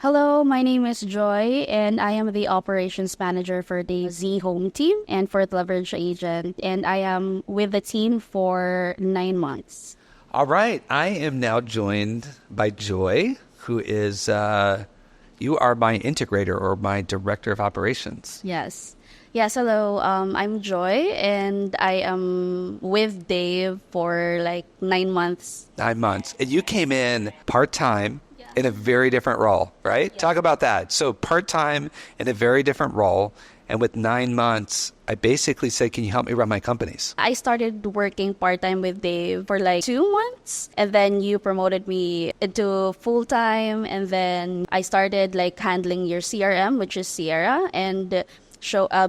Hello, my name is Joy, and I am the operations manager for the Z Home team and for the Leverage Agent. And I am with the team for 9 months. All right. I am now joined by Joy, who is, you are my integrator or my director of operations. Yes. Yes, hello. I'm Joy, and I am with Dave for like 9 months. 9 months. And you came in part-time in a very different role, right? Yeah. Talk about that. So part-time in a very different role. And with 9 months, I basically said, can you help me run my companies? I started working part-time with Dave for like 2 months, and then you promoted me into full-time, and then I started like handling your CRM, which is Sierra, and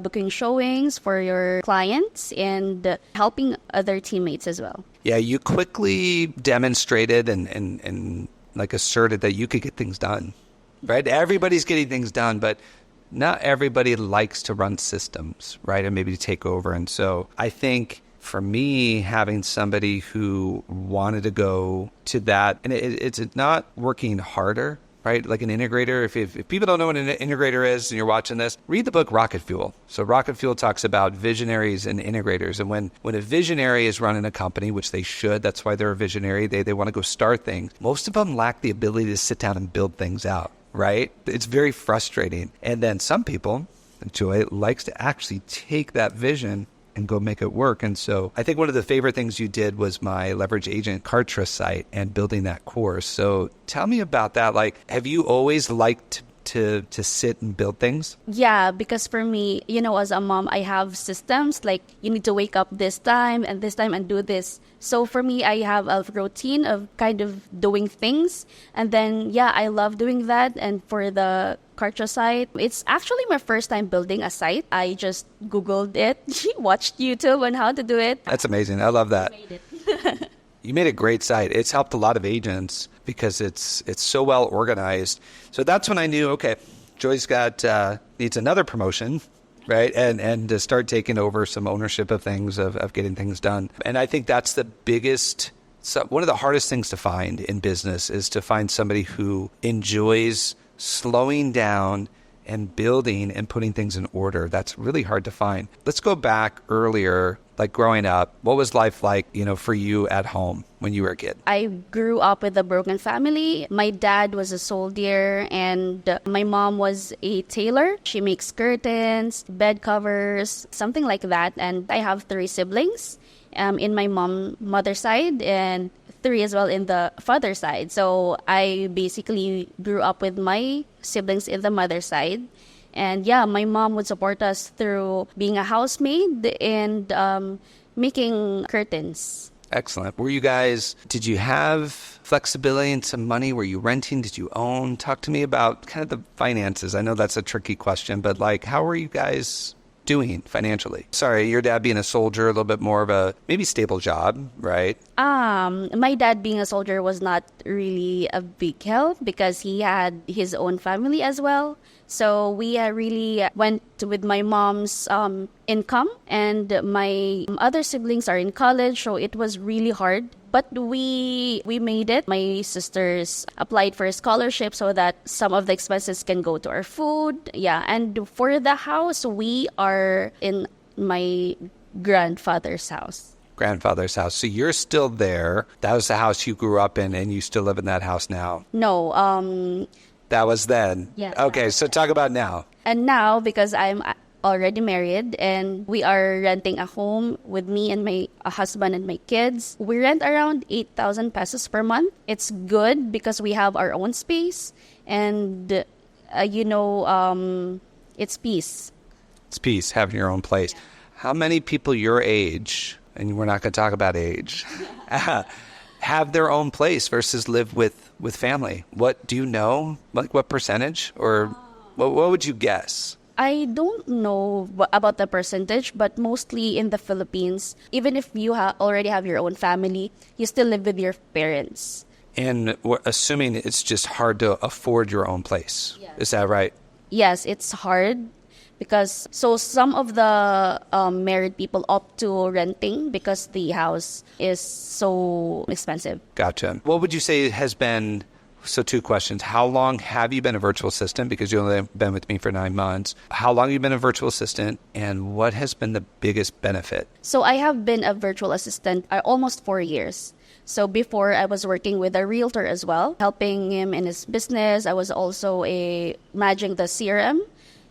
booking showings for your clients and helping other teammates as well. Yeah, you quickly demonstrated and like asserted that you could get things done, right? Everybody's getting things done, but not everybody likes to run systems, right? And maybe to take over. And so I think for me, having somebody who wanted to go to that, and it's not working harder, right? Like an integrator. If people don't know what an integrator is and you're watching this, read the book Rocket Fuel. So Rocket Fuel talks about visionaries and integrators. And when a visionary is running a company, which they should, that's why they're a visionary, they want to go start things. Most of them lack the ability to sit down and build things out, right? It's very frustrating. And then some people, Joy, likes to actually take that vision and go make it work. And so I think one of the favorite things you did was my Leverage Agent Kartra site and building that course. So tell me about that. Like, have you always liked to sit and build things? Yeah, because for me, as a mom, I have systems like you need to wake up this time and do this. So for me, I have a routine of kind of doing things. And then, yeah, I love doing that. And for the Kartra site, it's actually my first time building a site. I just Googled it, watched YouTube on how to do it. That's amazing. I love that. I made it. You made a great site. It's helped a lot of agents because it's so well organized. So that's when I knew, okay, Joy's needs another promotion, right? And to start taking over some ownership of things, of getting things done. And I think that's the biggest, one of the hardest things to find in business is to find somebody who enjoys slowing down and building and putting things in order. That's really hard to find. Let's go back earlier, like growing up. What was life like, for you at home when you were a kid? I grew up with a broken family. My dad was a soldier and my mom was a tailor. She makes curtains, bed covers, something like that. And I have 3 siblings in my mother's side and 3 as well in the father's side. So I basically grew up with my siblings in the mother's side. And yeah, my mom would support us through being a housemaid and making curtains. Excellent. Did you have flexibility and some money? Were you renting? Did you own? Talk to me about kind of the finances. I know that's a tricky question, but like, how were you guys doing financially? Sorry, your dad being a soldier, a little bit more of a maybe stable job, right? My dad being a soldier was not really a big help because he had his own family as well. So we really went with my mom's income, and my other siblings are in college, so it was really hard. But we made it. My sisters applied for a scholarship so that some of the expenses can go to our food. Yeah, and for the house, we are in my grandfather's house. Grandfather's house. So you're still there. That was the house you grew up in, and you still live in that house now? No, that was then? Yes. Okay, so talk about now. And now, because I'm already married and we are renting a home with me and my husband and my kids, we rent around 8,000 pesos per month. It's good because we have our own space and, it's peace. It's peace, having your own place. Yeah. How many people your age, and we're not going to talk about age, have their own place versus live with family? What do you know? Like what percentage? Or what would you guess? I don't know about the percentage, but mostly in the Philippines, even if you already have your own family, you still live with your parents. And we're assuming it's just hard to afford your own place. Yes. Is that right? Yes, it's hard. Because some of the married people opt to renting because the house is so expensive. Gotcha. What would you say has been So two questions. How long have you been a virtual assistant? Because you've only been with me for 9 months. How long have you been a virtual assistant, and what has been the biggest benefit? So I have been a virtual assistant almost 4 years. So before I was working with a realtor as well, helping him in his business. I was also managing the CRM,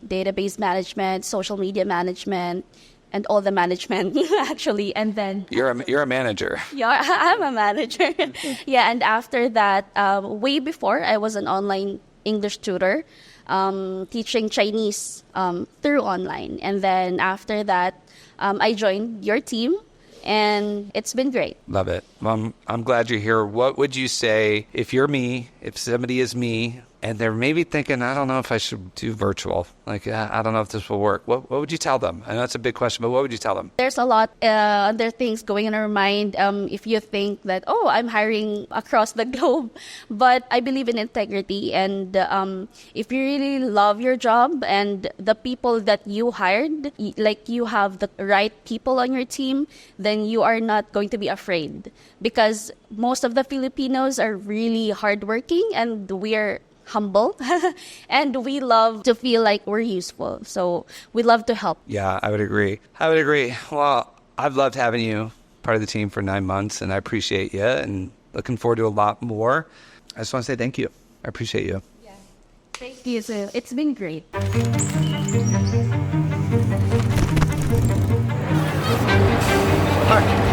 database management, social media management, and all the management actually. And then You're a manager. yeah, I'm a manager. Yeah, and after that, way before, I was an online English tutor, teaching Chinese through online. And then after that, I joined your team, and it's been great. Love it. Well, I'm glad you're here. What would you say if you're me, if somebody is me, and they're maybe thinking, I don't know if I should do virtual. Like, I don't know if this will work. What would you tell them? I know it's a big question, but what would you tell them? There's a lot other things going in our mind if you think that, oh, I'm hiring across the globe. But I believe in integrity. And if you really love your job and the people that you hired, like you have the right people on your team, then you are not going to be afraid. Because most of the Filipinos are really hardworking, and we're humble and we love to feel like we're useful. So we love to help. Yeah, I would agree. Well, I've loved having you part of the team for 9 months, and I appreciate you and looking forward to a lot more. I just want to say thank you. I appreciate you. Yeah. Thank you. So it's been great. All right.